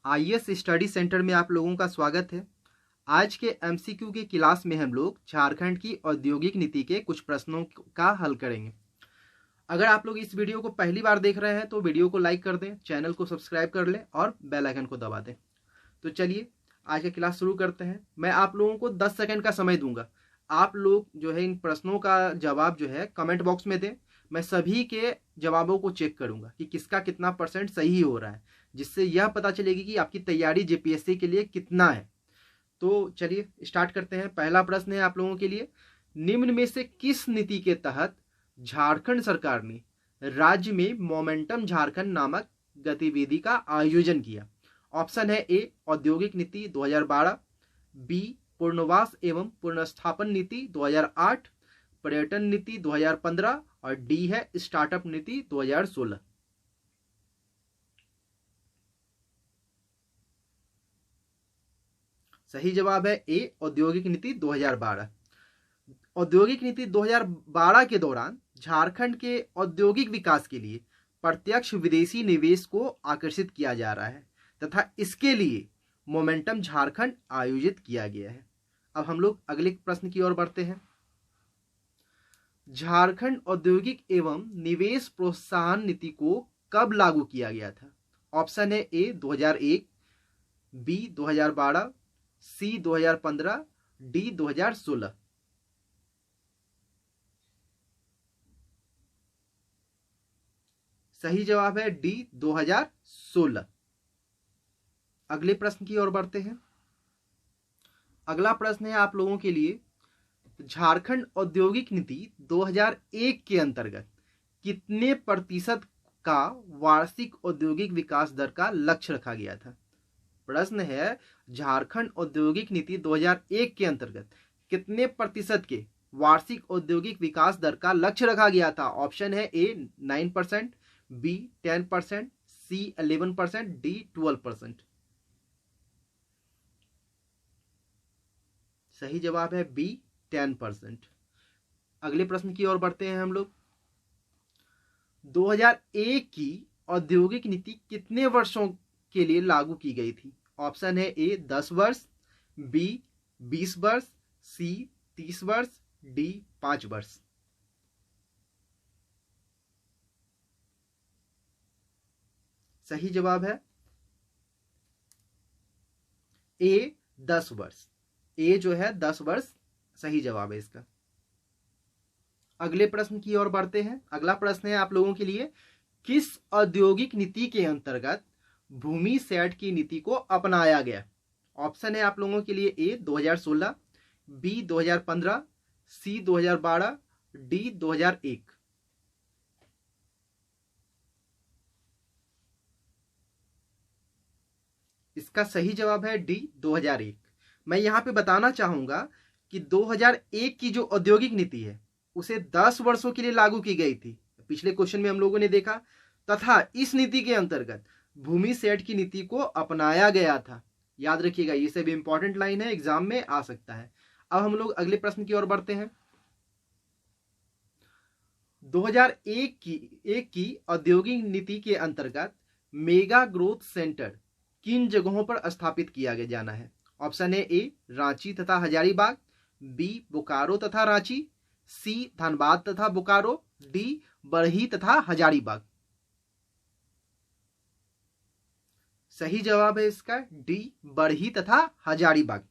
IAS study centre में आप लोगों का स्वागत है। आज के एमसीक्यू के क्लास में हम लोग झारखंड की औद्योगिक नीति के कुछ प्रश्नों का हल करेंगे। अगर आप लोग इस वीडियो को पहली बार देख रहे हैं तो वीडियो को लाइक कर दें, चैनल को सब्सक्राइब कर लें और बेल आइकन को दबा दें। तो चलिए आज का क्लास शुरू करते हैं। मैं आप लोगों को 10 सेकंड का समय दूंगा। आप लोग जो है इन प्रश्नों का जवाब जो है कमेंट बॉक्स में दें। मैं सभी के जवाबों को चेक करूंगा कि किसका कितना % सही हो रहा है, जिससे यह पता चलेगी कि आपकी तैयारी जेपीएससी के लिए कितना है। तो चलिए स्टार्ट करते हैं। पहला प्रश्न है आप लोगों के लिए, निम्न में से किस नीति के तहत झारखंड सरकार ने राज्य में मोमेंटम झारखंड नामक गतिविधि का आयोजन किया? ऑप्शन है ए औद्योगिक नीति 2012, बी पुनर्वास एवं पुनर्स्थापन नीति 2008, पर्यटन नीति 2015 और डी है स्टार्टअप नीति 2016। सही जवाब है ए औद्योगिक नीति 2012। औद्योगिक नीति 2012 के दौरान झारखंड के औद्योगिक विकास के लिए प्रत्यक्ष विदेशी निवेश को आकर्षित किया जा रहा है तथा इसके लिए मोमेंटम झारखंड आयोजित किया गया है। अब हम लोग अगले प्रश्न की ओर बढ़ते हैं। झारखंड औद्योगिक एवं निवेश प्रोत्साहन नीति को कब लागू किया गया था? ऑप्शन है ए 2001, बी 2012, सी 2015, डी 2016। सही जवाब है डी 2016। अगले प्रश्न की ओर बढ़ते हैं। अगला प्रश्न है आप लोगों के लिए, झारखंड औद्योगिक नीति 2001 के अंतर्गत कितने % का वार्षिक औद्योगिक विकास दर का लक्ष्य रखा गया था? प्रश्न है झारखंड औद्योगिक नीति 2001 के अंतर्गत कितने % के वार्षिक औद्योगिक विकास दर का लक्ष्य रखा गया था? ऑप्शन है ए 9%, बी 10%, सी 11%, डी 12%। सही जवाब है बी 10%। अगले प्रश्न की ओर बढ़ते हैं हम लोग। 2001 की औद्योगिक नीति कितने वर्षों के लिए लागू की गई थी? ऑप्शन है ए 10 वर्ष, बी 20 वर्ष, सी 30 वर्ष, डी 5 वर्ष। सही जवाब है ए 10 वर्ष। ए जो है 10 वर्ष सही जवाब है इसका। अगले प्रश्न की ओर बढ़ते हैं। अगला प्रश्न है आप लोगों के लिए, किस औद्योगिक नीति के अंतर्गत भूमि सेट की नीति को अपनाया गया? ऑप्शन है आप लोगों के लिए ए 2016, बी 2015, सी 2012, डी 2001। इसका सही जवाब है डी 2001। मैं यहां पे बताना चाहूंगा कि 2001 की जो औद्योगिक नीति है उसे 10 वर्षों के लिए लागू की गई थी, पिछले क्वेश्चन में हम लोगों ने देखा, तथा इस नीति के अंतर्गत भूमि सेट की नीति को अपनाया गया था। याद रखिएगा, ये सब इंपॉर्टेंट लाइन है, एग्जाम में आ सकता है। अब हम लोग अगले प्रश्न की ओर बढ़ते हैं। 2001 की औद्योगिक नीति के अंतर्गत मेगा ग्रोथ सेंटर किन जगहों पर स्थापित किया जाना है? ऑप्शन है ए रांची तथा हजारीबाग, बी बोकारो तथा रांची, सी धनबाद तथा बोकारो, डी बरही तथा हजारीबाग। सही जवाब है इसका डी बरही तथा हजारीबाग।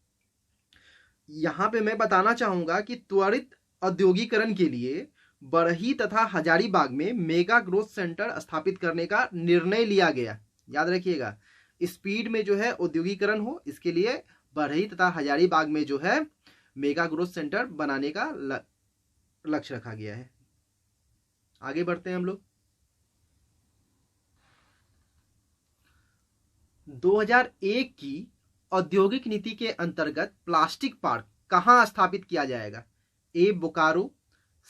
यहां पे मैं बताना चाहूंगा कि त्वरित औद्योगिकरण के लिए बरही तथा हजारीबाग में मेगा ग्रोथ सेंटर स्थापित करने का निर्णय लिया गया। याद रखिएगा, स्पीड में जो है औद्योगिकरण हो, इसके लिए बरही तथा हजारीबाग में जो है मेगा ग्रोथ सेंटर बनाने का लक्ष्य रखा गया है। आगे बढ़ते हैं हम लोग। 2001 की औद्योगिक नीति के अंतर्गत प्लास्टिक पार्क कहां स्थापित किया जाएगा? ए बोकारो,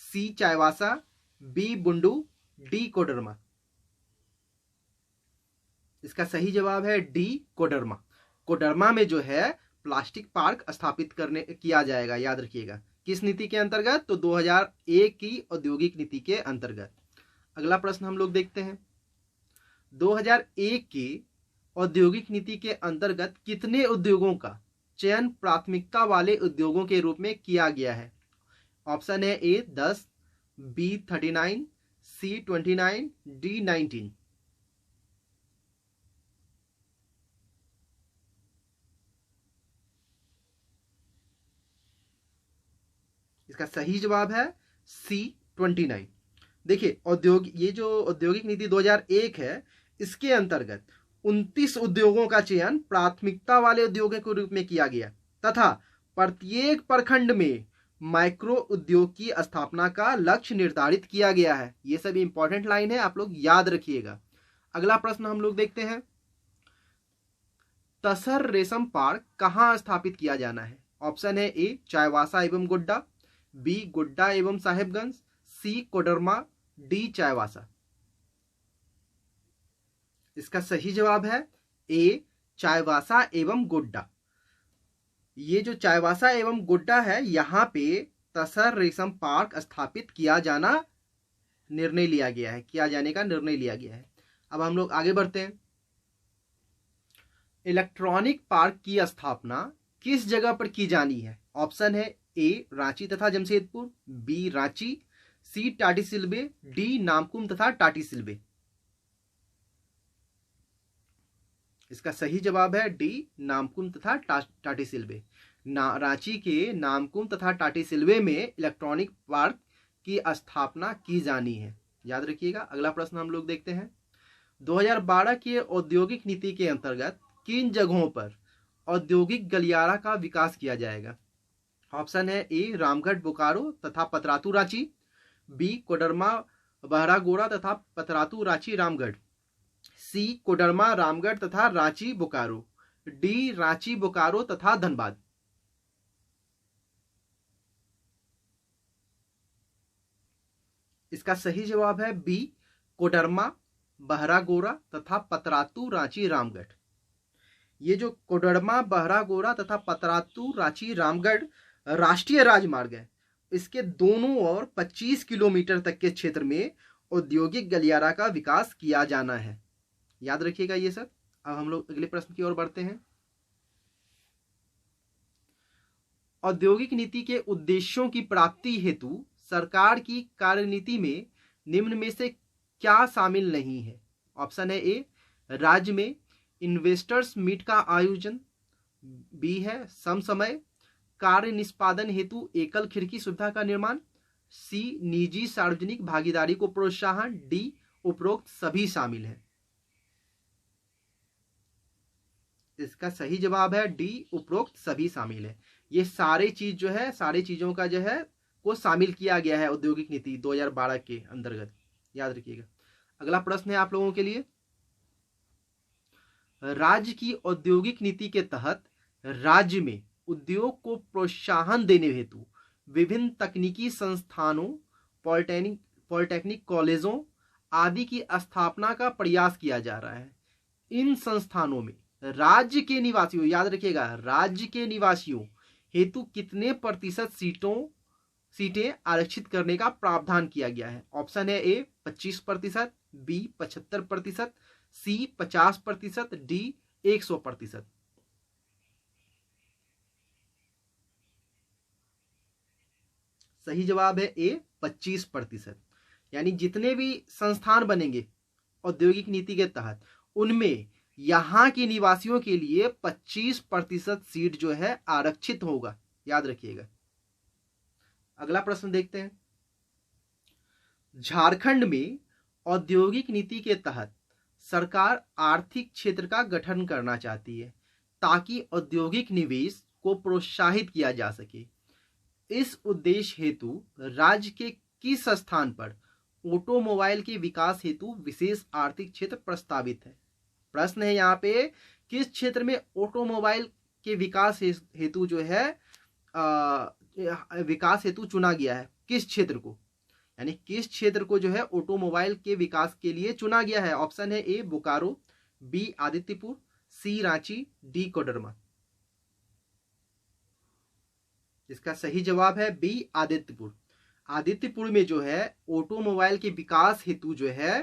सी चाईबासा, बी बुंडू, डी कोडरमा। इसका सही जवाब है डी कोडरमा। कोडरमा में जो है प्लास्टिक पार्क स्थापित किया जाएगा। याद रखिएगा, किस नीति के अंतर्गत? तो 2001 की औद्योगिक नीति के अंतर्गत। अगला प्रश्न हम लोग देखते हैं। 2001 की औद्योगिक नीति के अंतर्गत कितने उद्योगों का चयन प्राथमिकता वाले उद्योगों के रूप में किया गया है? ऑप्शन है ए 10, बी 39, सी 29, डी 19। इसका सही जवाब है सी 29। देखिए ये जो औद्योगिक नीति 2001 है, इसके अंतर्गत 29 उद्योगों का चयन प्राथमिकता वाले उद्योगों के रूप में किया गया तथा प्रत्येक प्रखंड में माइक्रो उद्योग की स्थापना का लक्ष्य निर्धारित किया गया है। ये सब इंपॉर्टेंट लाइन है, आप लोग याद रखिएगा। अगला प्रश्न हम लोग देखते हैं, तसर रेशम पार्क कहां स्थापित किया जाना है? ऑप्शन है ए चाईबासा एवं गोड्डा, बी गोड्डा एवं साहेबगंज, सी कोडरमा, डी चाईबासा। इसका सही जवाब है ए चाईबासा एवं गोड्डा। ये जो चाईबासा एवं गोड्डा है, यहां पे तसर रेशम पार्क स्थापित किया जाने का निर्णय लिया गया है। अब हम लोग आगे बढ़ते हैं। इलेक्ट्रॉनिक पार्क की स्थापना किस जगह पर की जानी है? ऑप्शन है ए रांची तथा जमशेदपुर, बी रांची, सी टाटीसिलबे, डी नामकुम तथा टाटीसिलबे। इसका सही जवाब है डी नामकुम तथा टाटीसिलबे। रांची के नामकुम तथा टाटीसिलबे में इलेक्ट्रॉनिक पार्क की स्थापना की जानी है, याद रखिएगा। अगला प्रश्न हम लोग देखते हैं, 2012 के औद्योगिक नीति के अंतर्गत किन जगहों पर औद्योगिक गलियारा का विकास किया जाएगा? ऑप्शन है ए रामगढ़ बोकारो तथा पतरातू रांची, बी कोडरमा बहरागोड़ा तथा पतरातू रांची रामगढ़, सी कोडरमा रामगढ़ तथा रांची बोकारो, डी रांची बोकारो तथा धनबाद। इसका सही जवाब है बी कोडरमा बहरागोड़ा तथा पतरातू रांची रामगढ़। ये जो कोडरमा बहरागोड़ा तथा पतरातू रांची रामगढ़ राष्ट्रीय राजमार्ग है, इसके दोनों ओर 25 किलोमीटर तक के क्षेत्र में औद्योगिक गलियारा का विकास किया जाना है, याद रखिएगा ये सब। अब हम लोग अगले प्रश्न की ओर बढ़ते हैं। औद्योगिक नीति के उद्देश्यों की प्राप्ति हेतु सरकार की कार्यनीति में निम्न में से क्या शामिल नहीं है? ऑप्शन है ए राज्य में इन्वेस्टर्स मीट का आयोजन, बी है समसमय कार्य निष्पादन हेतु एकल खिड़की सुविधा का निर्माण, सी निजी सार्वजनिक भागीदारी को प्रोत्साहन, डी उपरोक्त सभी शामिल है। इसका सही जवाब है डी उपरोक्त सभी शामिल है। ये सारी चीज जो है, सारी चीजों का जो है को शामिल किया गया है औद्योगिक नीति 2012 के अंतर्गत, याद रखिएगा। अगला प्रश्न है आप लोगों के लिए, राज्य की औद्योगिक नीति के तहत राज्य में उद्योग को प्रोत्साहन देने हेतु विभिन्न तकनीकी संस्थानों, पॉलिटेक्निक कॉलेजों आदि की स्थापना का प्रयास किया जा रहा है। इन संस्थानों में राज्य के निवासियों, याद रखिएगा, राज्य के निवासियों हेतु कितने प्रतिशत सीटें आरक्षित करने का प्रावधान किया गया है? ऑप्शन है ए 25%, बी 75%, सी 50%, डी 100%। सही जवाब है ए 25%। यानी जितने भी संस्थान बनेंगे औद्योगिक नीति के तहत, उनमें यहां के निवासियों के लिए 25% सीट जो है आरक्षित होगा, याद रखिएगा। अगला प्रश्न देखते हैं, झारखंड में औद्योगिक नीति के तहत सरकार आर्थिक क्षेत्र का गठन करना चाहती है ताकि औद्योगिक निवेश को प्रोत्साहित किया जा सके। इस उद्देश्य हेतु राज्य के किस स्थान पर ऑटोमोबाइल के विकास हेतु विशेष आर्थिक क्षेत्र प्रस्तावित है? प्रश्न है यहाँ पे, किस क्षेत्र में ऑटोमोबाइल के विकास हेतु जो है विकास हेतु चुना गया है? किस क्षेत्र को, यानी किस क्षेत्र को जो है ऑटोमोबाइल के विकास के लिए चुना गया है? ऑप्शन है ए बोकारो, बी आदित्यपुर, सी रांची, डी कोडरमा। इसका सही जवाब है बी आदित्यपुर। आदित्यपुर में जो है ऑटोमोबाइल के विकास हेतु जो है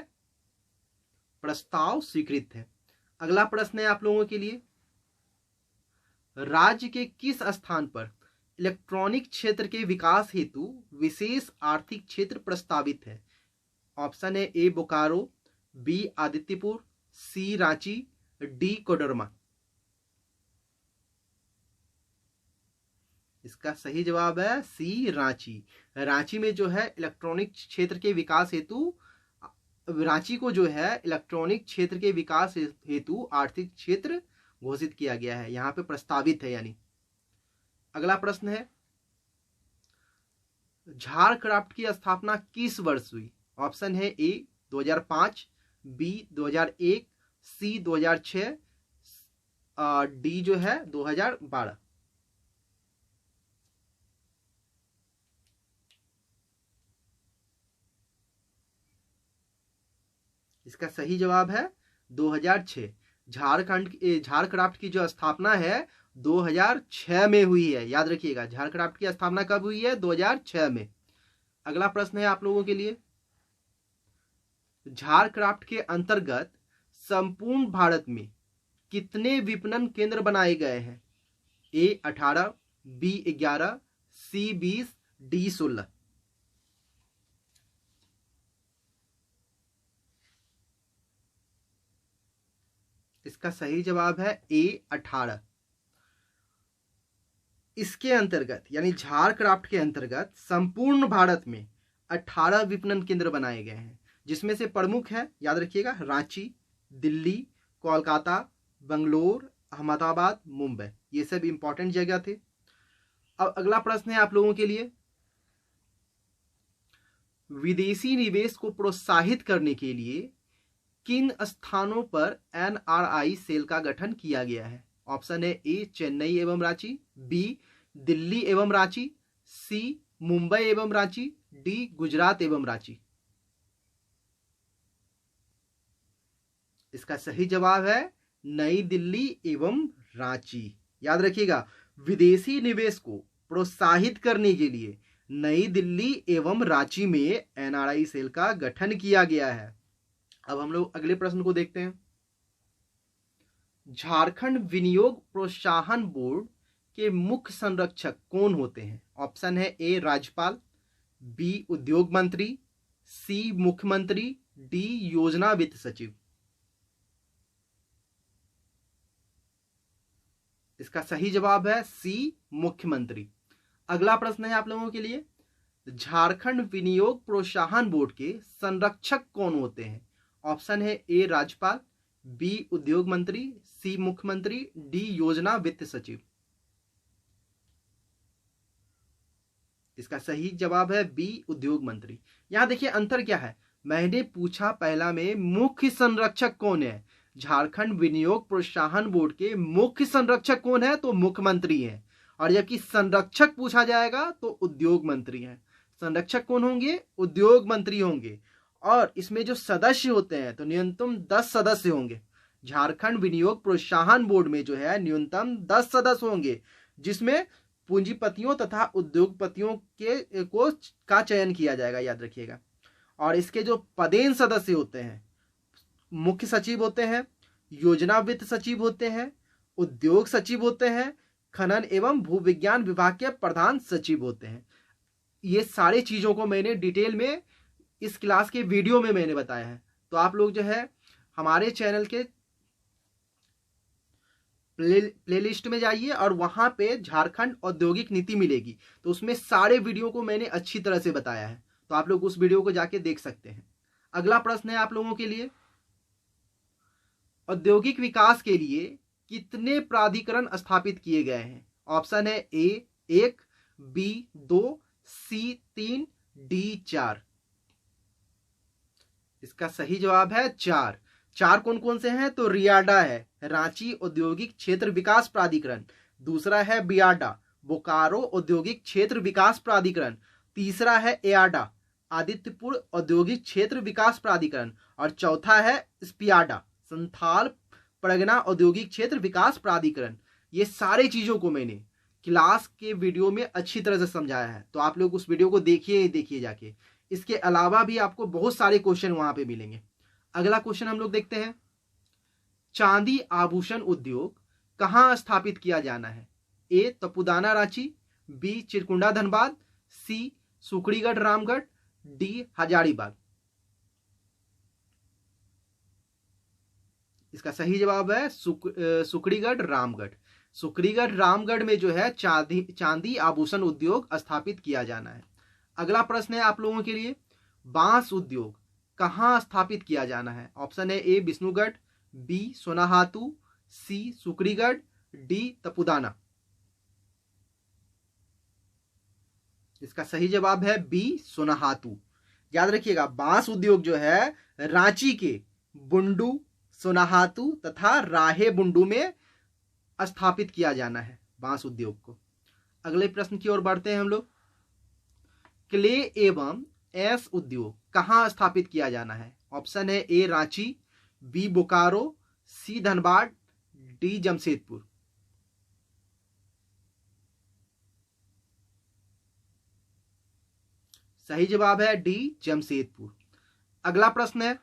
प्रस्ताव स्वीकृत है। अगला प्रश्न है आप लोगों के लिए, राज्य के किस स्थान पर इलेक्ट्रॉनिक क्षेत्र के विकास हेतु विशेष आर्थिक क्षेत्र प्रस्तावित है? ऑप्शन है ए बोकारो, बी आदित्यपुर, सी रांची, डी कोडरमा। इसका सही जवाब है सी रांची। रांची में जो है इलेक्ट्रॉनिक क्षेत्र के विकास हेतु, रांची को जो है इलेक्ट्रॉनिक क्षेत्र के विकास हेतु आर्थिक क्षेत्र घोषित किया गया है, यहां पे प्रस्तावित है यानी। अगला प्रश्न है, झारक्राफ्ट की स्थापना किस वर्ष हुई? ऑप्शन है ए 2005, बी 2001, सी 2006, डी जो है 2012। इसका सही जवाब है 2006। झारक्राफ्ट की जो स्थापना है 2006 में हुई है, याद रखिएगा। झारक्राफ्ट की स्थापना कब हुई है? 2006 में। अगला प्रश्न है आप लोगों के लिए, झारक्राफ्ट के अंतर्गत संपूर्ण भारत में कितने विपणन केंद्र बनाए गए हैं? ए 18, बी 11, सी 20, डी 16। इसका सही जवाब है ए 18। इसके अंतर्गत यानी झारक्राफ्ट के अंतर्गत संपूर्ण भारत में 18 विपणन केंद्र बनाए गए हैं, जिसमें से प्रमुख है, याद रखिएगा, रांची, दिल्ली, कोलकाता, बंगलोर, अहमदाबाद, मुंबई। ये सब इंपॉर्टेंट जगह थे। अब अगला प्रश्न है आप लोगों के लिए, विदेशी निवेश को प्रोत्साहित करने के लिए किन स्थानों पर एनआरआई सेल का गठन किया गया है? ऑप्शन है ए चेन्नई एवं रांची, बी दिल्ली एवं रांची, सी मुंबई एवं रांची, डी गुजरात एवं रांची। इसका सही जवाब है नई दिल्ली एवं रांची। याद रखिएगा, विदेशी निवेश को प्रोत्साहित करने के लिए नई दिल्ली एवं रांची में एनआरआई सेल का गठन किया गया है। अब हम लोग अगले प्रश्न को देखते हैं, झारखंड विनियोग प्रोत्साहन बोर्ड के मुख्य संरक्षक कौन होते हैं? ऑप्शन है ए राज्यपाल, बी उद्योग मंत्री, सी मुख्यमंत्री, डी योजना वित्त सचिव। इसका सही जवाब है सी मुख्यमंत्री। अगला प्रश्न है आप लोगों के लिए, झारखंड विनियोग प्रोत्साहन बोर्ड के संरक्षक कौन होते हैं? ऑप्शन है ए राज्यपाल, बी उद्योग मंत्री, सी मुख्यमंत्री, डी योजना वित्त सचिव। इसका सही जवाब है बी उद्योग मंत्री। यहां देखिए अंतर क्या है, मैंने पूछा पहला में मुख्य संरक्षक कौन है, झारखंड विनियोग प्रोत्साहन बोर्ड के मुख्य संरक्षक कौन है? तो मुख्यमंत्री है। और जबकि संरक्षक पूछा जाएगा तो उद्योग मंत्री है। संरक्षक कौन होंगे? उद्योग मंत्री होंगे। और इसमें जो सदस्य होते हैं तो न्यूनतम 10 सदस्य होंगे। झारखंड विनियोग प्रोत्साहन बोर्ड में जो है न्यूनतम 10 सदस्य होंगे, जिसमें पूंजीपतियों तथा उद्योगपतियों का चयन किया जाएगा, याद रखिएगा। और इसके जो पदेन सदस्य होते हैं, मुख्य सचिव होते हैं, योजना वित्त सचिव होते हैं, उद्योग सचिव होते हैं, खनन एवं भूविज्ञान विभाग के प्रधान सचिव होते हैं। ये सारी चीजों को मैंने डिटेल में इस क्लास के वीडियो में मैंने बताया है। तो आप लोग जो है हमारे चैनल के प्लेलिस्ट में जाइए और वहां पे झारखंड औद्योगिक नीति मिलेगी, तो उसमें सारे वीडियो को मैंने अच्छी तरह से बताया है, तो आप लोग उस वीडियो को जाके देख सकते हैं। अगला प्रश्न है आप लोगों के लिए, औद्योगिक विकास के लिए कितने प्राधिकरण स्थापित किए गए हैं? ऑप्शन है ए 1, बी 2, सी 3, डी 4। इसका सही जवाब है 4। 4 कौन कौन से हैं? तो रियाडा है, रांची औद्योगिक क्षेत्र विकास प्राधिकरण। दूसरा है बियाडा, बोकारो औद्योगिक क्षेत्र विकास प्राधिकरण। तीसरा है एआडा, आदित्यपुर औद्योगिक क्षेत्र विकास प्राधिकरण। और चौथा है स्पियाडा, संथाल परगना औद्योगिक क्षेत्र विकास प्राधिकरण। ये सारी चीजों को मैंने क्लास के वीडियो में अच्छी तरह से समझाया है, तो आप लोग उस वीडियो को देखिए जाके। इसके अलावा भी आपको बहुत सारे क्वेश्चन वहां पे मिलेंगे। अगला क्वेश्चन हम लोग देखते हैं, चांदी आभूषण उद्योग कहाँ स्थापित किया जाना है? ए तपुदाना रांची, बी चिरकुंडा धनबाद, सी सुकड़ीगढ़ रामगढ़, डी हजारीबाग। इसका सही जवाब है सुकड़ीगढ़ रामगढ़। सुकड़ीगढ़ रामगढ़ में जो है चांदी आभूषण उद्योग स्थापित किया जाना है। अगला प्रश्न है आप लोगों के लिए, बांस उद्योग कहाँ स्थापित किया जाना है? ऑप्शन है ए विष्णुगढ़, बी सोनाहातू, सी सुकड़ीगढ़, डी तपुदाना। इसका सही जवाब है बी सोनाहातू। याद रखिएगा, बांस उद्योग जो है रांची के बुंडू, सोनाहातू तथा राहे बुंडू में स्थापित किया जाना है बांस उद्योग को। अगले प्रश्न की ओर बढ़ते हैं हम लोग। क्ले एवं ऐश उद्योग कहाँ स्थापित किया जाना है? ऑप्शन है ए रांची, बी बोकारो, सी धनबाद, डी जमशेदपुर। सही जवाब है डी जमशेदपुर। अगला प्रश्न है,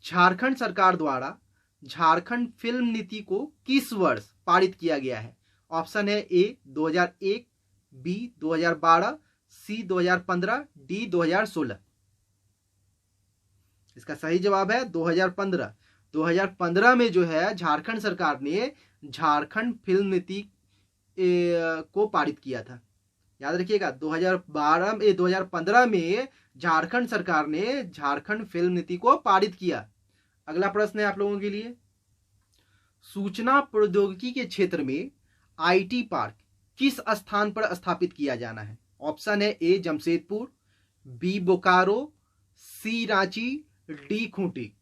झारखंड सरकार द्वारा झारखंड फिल्म नीति को किस वर्ष पारित किया गया है? ऑप्शन है ए 2001, बी 2012, सी 2015, डी 2016। इसका सही जवाब है 2015। 2015 में जो है झारखंड सरकार ने झारखंड फिल्म नीति को पारित किया था। याद रखिएगा, 2015 में झारखंड सरकार ने झारखंड फिल्म नीति को पारित किया। अगला प्रश्न है आप लोगों के लिए, सूचना प्रौद्योगिकी के क्षेत्र में आईटी पार्क किस स्थान पर स्थापित किया जाना है? ऑप्शन है ए जमशेदपुर, बी बोकारो, सी रांची, डी खूंटी।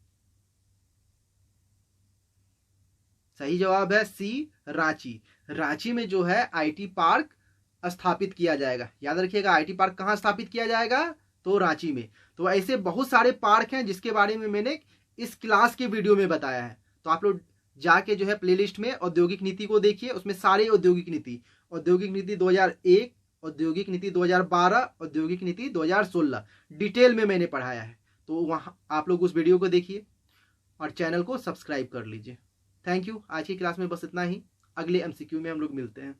सही जवाब है सी रांची। रांची में जो है आईटी पार्क स्थापित किया जाएगा। याद रखिएगा, आईटी पार्क कहां स्थापित किया जाएगा? तो रांची में। तो ऐसे बहुत सारे पार्क हैं जिसके बारे में मैंने इस क्लास के वीडियो में बताया है। तो आप लोग जाके जो है प्लेलिस्ट में औद्योगिक नीति को देखिए, उसमें सारे औद्योगिक नीति 2001, औद्योगिक नीति 2012, औद्योगिक नीति 2016 डिटेल में मैंने पढ़ाया है। तो वहाँ आप लोग उस वीडियो को देखिए और चैनल को सब्सक्राइब कर लीजिए। Thank you. आज की क्लास में बस इतना ही। अगले एमसीक्यू में हम लोग मिलते हैं।